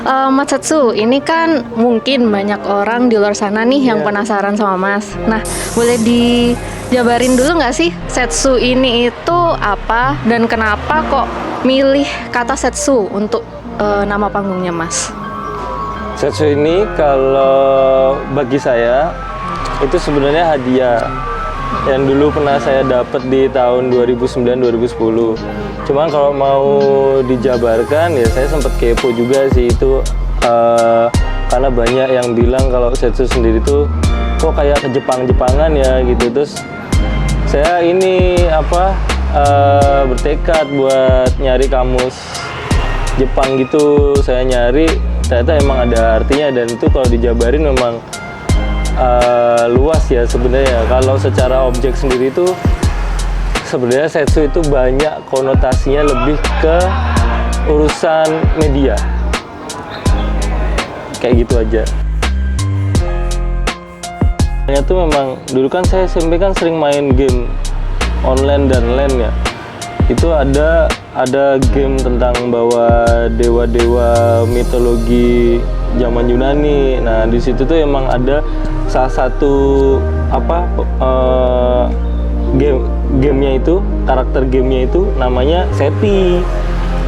Mas Setsu, ini kan mungkin banyak orang di luar sana nih yang penasaran sama Mas. Nah, boleh dijabarin dulu nggak sih Setsu ini itu apa dan kenapa kok milih kata Setsu untuk nama panggungnya Mas? Setsu ini kalau bagi saya itu sebenarnya hadiah yang dulu pernah saya dapat di tahun 2009-2010. Cuman kalau mau dijabarkan ya saya sempat kepo juga sih itu karena banyak yang bilang kalau Setsu sendiri tuh kok kayak ke Jepang-Jepangan ya gitu. Terus saya ini bertekad buat nyari kamus Jepang gitu. Saya nyari, ternyata emang ada artinya dan itu kalau dijabarin memang luas ya sebenarnya. Kalau secara objek sendiri itu sebenarnya Setsu itu banyak konotasinya lebih ke urusan media. Kayak gitu aja. Ternyata memang dulu kan saya SMP kan sering main game online dan LAN ya. Itu ada game tentang bahwa dewa-dewa mitologi zaman Yunani. Nah, di situ tuh emang ada salah satu gamenya itu, karakter gamenya itu namanya Seti.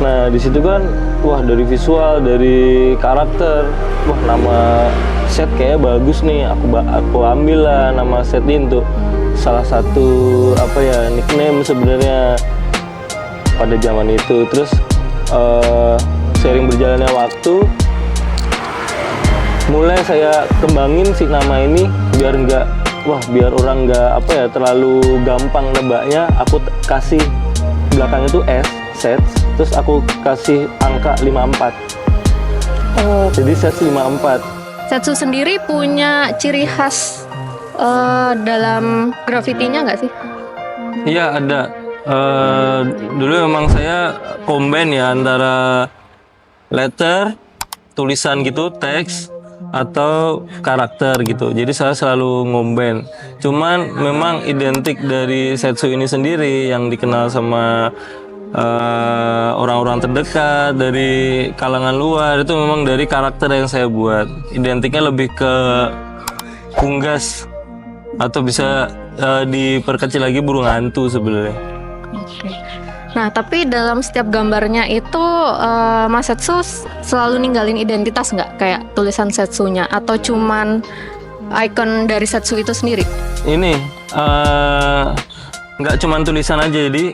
Nah, di situ kan wah dari visual, dari karakter, wah nama set kayak bagus nih. Aku ambil lah nama Seti untuk salah satu nickname sebenarnya pada zaman itu. Terus seiring berjalannya waktu mulai saya kembangin si nama ini biar orang nggak terlalu gampang nebaknya. Aku kasih belakangnya tuh set, terus aku kasih angka 54. Jadi set 54. Setsu sendiri punya ciri khas dalam grafitinya nggak sih? Iya ada. Dulu memang saya combine ya antara letter, tulisan gitu, teks atau karakter gitu. Jadi saya selalu ngomben. Cuman memang identik dari Setsu ini sendiri yang dikenal sama orang-orang terdekat dari kalangan luar itu memang dari karakter yang saya buat. Identiknya lebih ke unggas atau bisa diperkecil lagi burung hantu sebenarnya. Oke. Nah, tapi dalam setiap gambarnya itu Mas Setsu selalu ninggalin identitas nggak? Kayak tulisan Setsunya atau cuman icon dari Setsu itu sendiri? Ini nggak cuman tulisan aja, jadi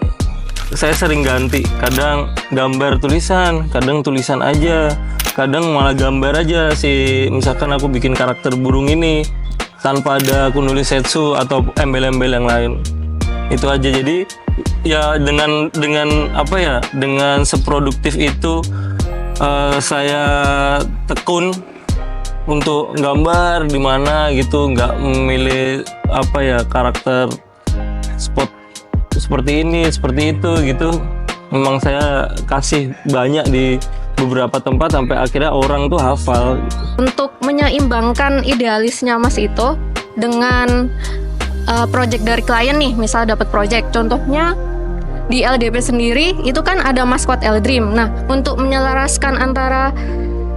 saya sering ganti. Kadang gambar tulisan, kadang tulisan aja, kadang malah gambar aja sih. Misalkan aku bikin karakter burung ini tanpa ada aku nulis Setsu atau embel-embel yang lain. Itu aja. Jadi ya dengan seproduktif itu saya tekun untuk gambar di mana gitu, nggak memilih karakter spot seperti ini seperti itu gitu. Memang saya kasih banyak di beberapa tempat sampai akhirnya orang tuh hafal gitu. Untuk menyeimbangkan idealisnya Mas itu dengan project dari klien nih, misal dapat project, contohnya di LDP sendiri itu kan ada maskot L-Dream. Nah, untuk menyelaraskan antara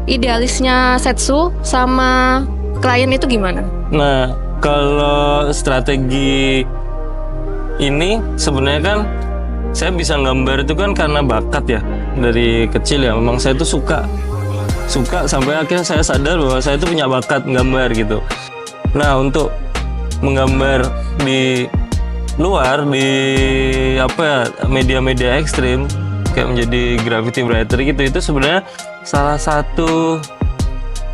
idealisnya Setsu sama klien itu gimana? Nah, kalau strategi ini sebenarnya kan saya bisa gambar itu kan karena bakat ya dari kecil ya. Memang saya tuh suka sampai akhirnya saya sadar bahwa saya tuh punya bakat gambar gitu. Nah, untuk menggambar di luar di media-media ekstrim kayak menjadi graffiti writer gitu, itu sebenarnya salah satu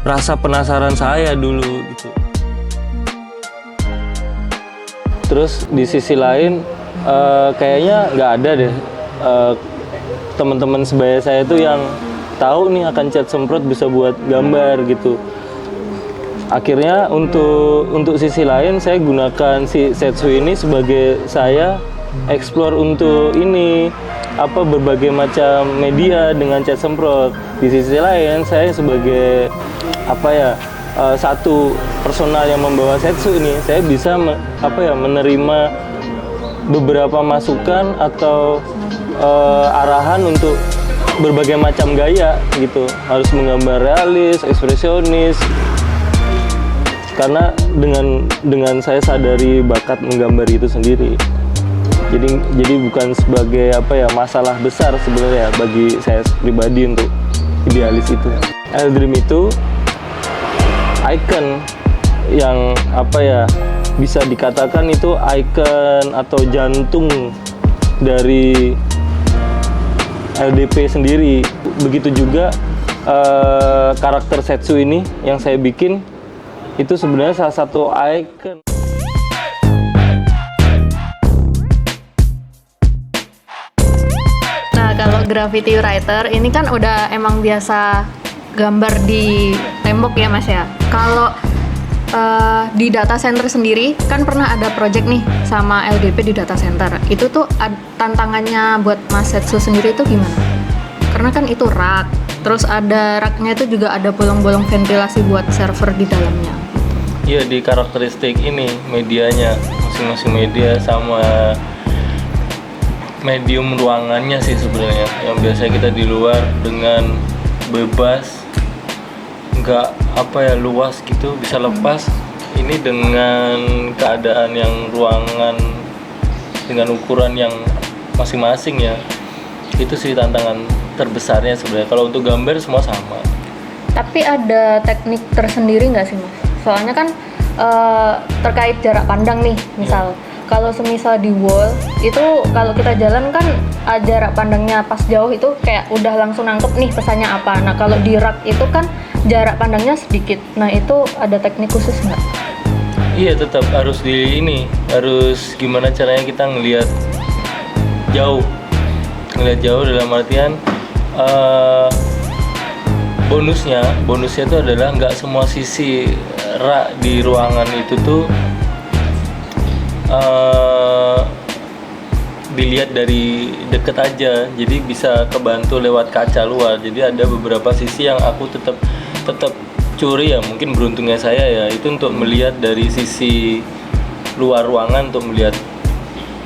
rasa penasaran saya dulu gitu. Terus di sisi lain kayaknya nggak ada deh teman-teman sebaya saya tuh yang tahu nih akan cat semprot bisa buat gambar gitu. Akhirnya untuk sisi lain saya gunakan si Setsu ini sebagai saya explore untuk berbagai macam media dengan cat semprot. Di sisi lain saya sebagai satu personal yang membawa Setsu ini, saya bisa menerima beberapa masukan atau arahan untuk berbagai macam gaya gitu, harus menggambar realis, ekspresionis. Karena dengan saya sadari bakat menggambar itu sendiri, jadi bukan sebagai masalah besar sebenarnya bagi saya pribadi untuk idealis itu. Eldream itu icon yang bisa dikatakan itu icon atau jantung dari LDP sendiri. Begitu juga karakter Setsu ini yang saya bikin itu sebenarnya salah satu icon. Nah, kalau graffiti writer ini kan udah emang biasa gambar di tembok ya Mas ya. Kalau di data center sendiri kan pernah ada project nih sama LDP di data center. Itu tuh tantangannya buat Mas Setsu sendiri itu gimana? Karena kan itu rak, terus ada raknya itu juga ada bolong-bolong ventilasi buat server di dalamnya. Iya, di karakteristik ini medianya, masing-masing media sama medium ruangannya sih sebenarnya. Yang biasa kita di luar dengan bebas, nggak luas gitu, bisa lepas. Ini dengan keadaan yang ruangan dengan ukuran yang masing-masing ya, itu sih tantangan terbesarnya sebenarnya. Kalau untuk gambar semua sama. Tapi ada teknik tersendiri nggak sih Mas? Soalnya kan terkait jarak pandang nih, misal kalau semisal di wall itu kalau kita jalan kan jarak pandangnya pas jauh itu kayak udah langsung nangkep nih pesannya apa. Nah kalau di rak itu kan jarak pandangnya sedikit. Nah itu ada teknik khusus nggak? Iya, tetap harus harus gimana caranya kita ngelihat jauh dalam artian bonusnya itu adalah nggak semua sisi rak di ruangan itu tuh dilihat dari deket aja, jadi bisa kebantu lewat kaca luar. Jadi ada beberapa sisi yang aku tetap curi ya, mungkin beruntungnya saya ya, itu untuk melihat dari sisi luar ruangan untuk melihat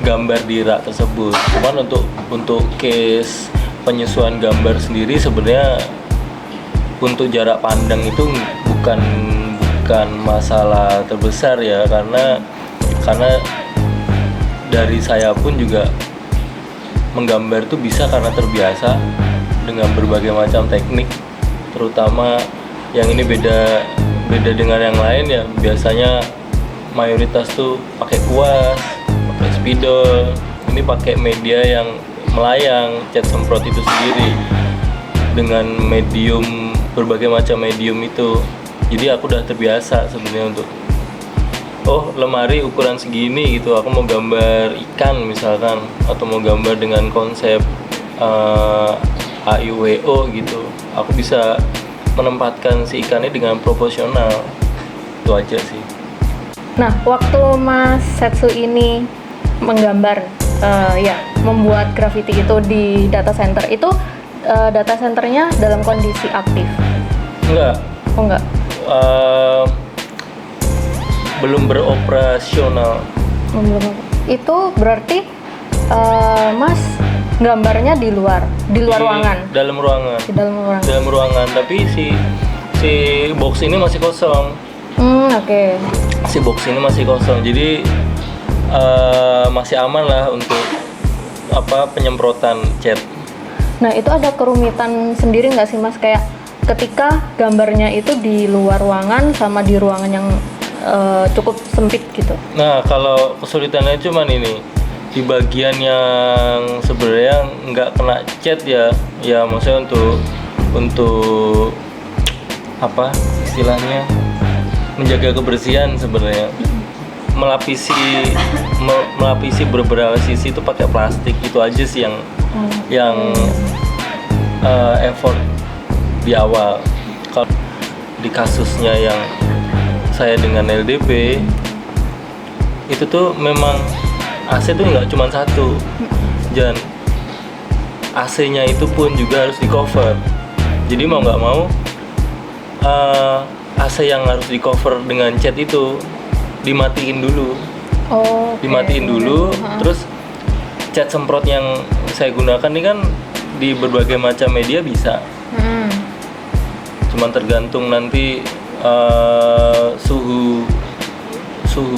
gambar di rak tersebut. Cuman untuk case penyesuaian gambar sendiri sebenarnya untuk jarak pandang itu bukan masalah terbesar ya, karena dari saya pun juga menggambar itu bisa karena terbiasa dengan berbagai macam teknik, terutama yang ini beda dengan yang lain ya. Biasanya mayoritas tuh pakai kuas, pakai spidol, ini pakai media yang melayang, cat semprot itu sendiri dengan medium, berbagai macam medium itu. Jadi aku udah terbiasa sebenarnya untuk lemari ukuran segini gitu, aku mau gambar ikan misalkan, atau mau gambar dengan konsep AIWO gitu, aku bisa menempatkan si ikannya dengan proporsional. Itu aja sih. Nah waktu Mas Setsu ini menggambar membuat graffiti itu di data center itu data centernya dalam kondisi aktif? Enggak. Oh enggak. Belum beroperasional. Itu berarti Mas gambarnya di luar ruangan? Dalam ruangan. Di dalam ruangan. Dalam ruangan, tapi si box ini masih kosong. Oke. Si box ini masih kosong, jadi masih aman lah untuk penyemprotan cat. Nah itu ada kerumitan sendiri nggak sih Mas, kayak ketika gambarnya itu di luar ruangan sama di ruangan yang cukup sempit gitu? Nah kalau kesulitannya cuman ini di bagian yang sebenarnya nggak kena cat ya maksudnya untuk istilahnya menjaga kebersihan sebenarnya, melapisi beberapa sisi itu pakai plastik. Itu aja sih yang effort di awal. Kalau di kasusnya yang saya dengan LDP itu tuh memang AC tuh nggak cuma satu, dan AC-nya itu pun juga harus di cover. Jadi mau nggak mau AC yang harus di cover dengan cat itu dimatiin dulu. Dimatiin dulu. Terus cat semprot yang saya gunakan ini kan di berbagai macam media bisa. Hmm. Cuman tergantung nanti suhu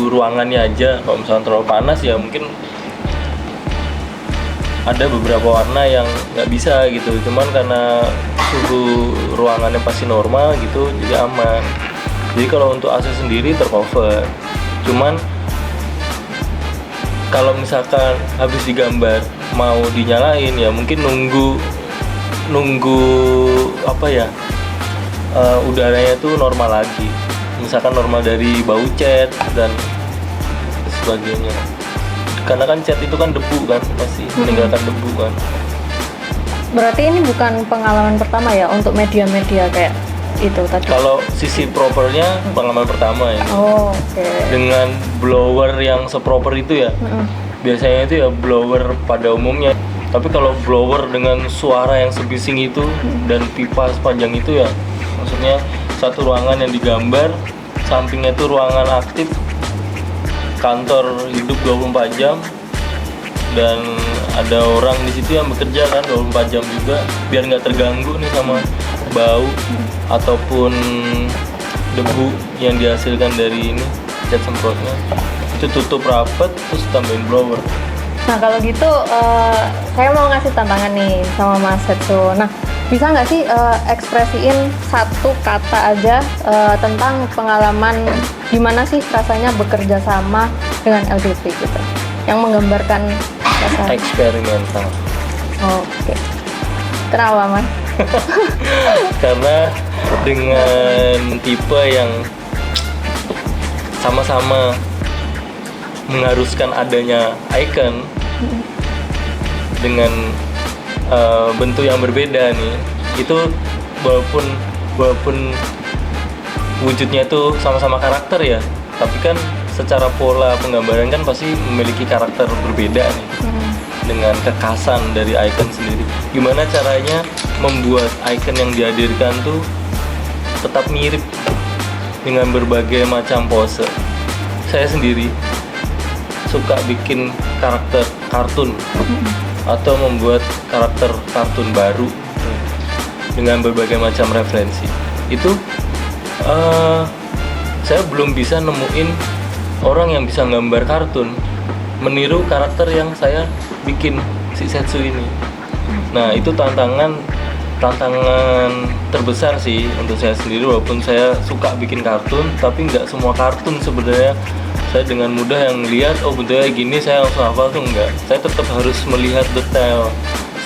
ruangannya aja. Kalau misalnya terlalu panas ya mungkin ada beberapa warna yang nggak bisa gitu. Cuman karena suhu ruangannya pasti normal gitu, jadi aman. Jadi kalau untuk AC sendiri tercover. Cuman kalau misalkan habis digambar mau dinyalain ya mungkin nunggu apa ya, udaranya tuh normal lagi. Misalkan normal dari bau cat dan sebagainya. Karena kan cat itu kan debu kan, pasti meninggalkan debu kan. Berarti ini bukan pengalaman pertama ya untuk media-media kayak itu tadi? Kalau sisi propernya pengalaman pertama ini. Oh, oke. Dengan blower yang seproper itu ya. Biasanya itu ya blower pada umumnya. Tapi kalau blower dengan suara yang sebising itu dan pipa sepanjang itu ya, maksudnya satu ruangan yang digambar, sampingnya itu ruangan aktif, kantor hidup 24 jam, dan ada orang di situ yang bekerja kan 24 jam juga, biar nggak terganggu nih sama bau ataupun debu yang dihasilkan dari ini cat semprotnya. Itu tutup rapat terus tambahin blower. Nah kalau gitu saya mau ngasih tantangan nih sama Mas Setsu. Nah bisa nggak sih ekspresiin satu kata aja tentang pengalaman gimana sih rasanya bekerja sama dengan LDP gitu, yang menggambarkan rasa Eksperimental. Oke. Kenapa Mas? Karena dengan tipe yang sama-sama mengharuskan adanya icon dengan bentuk yang berbeda nih, itu walaupun wujudnya itu sama-sama karakter ya, tapi kan secara pola penggambaran kan pasti memiliki karakter berbeda nih, dengan kekhasan dari icon sendiri. Gimana caranya membuat icon yang dihadirkan tuh tetap mirip dengan berbagai macam pose. Saya sendiri suka bikin karakter kartun atau membuat karakter kartun baru dengan berbagai macam referensi. Itu saya belum bisa nemuin orang yang bisa gambar kartun meniru karakter yang saya bikin si Setsu ini. Nah itu tantangan terbesar sih untuk saya sendiri. Walaupun saya suka bikin kartun, tapi nggak semua kartun sebenarnya saya dengan mudah yang lihat, oh bentuknya gini saya langsung hafal tuh enggak. Saya tetap harus melihat detail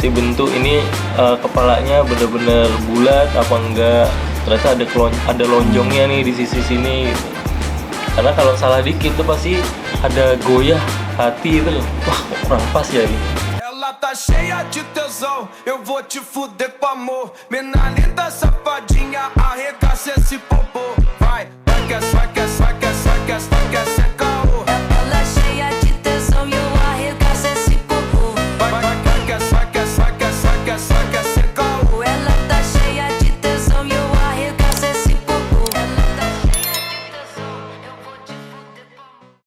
si bentuk ini, kepalanya benar-benar bulat apa enggak, ternyata ada lonjongnya nih di sisi sini gitu. Karena kalau salah dikit tuh pasti ada goyah hati itu loh, wah kok kurang pas ya gitu. Ela tá cheia de tesão, eu vou te fuder com amor. Mina linda, safadinha, arregaça esse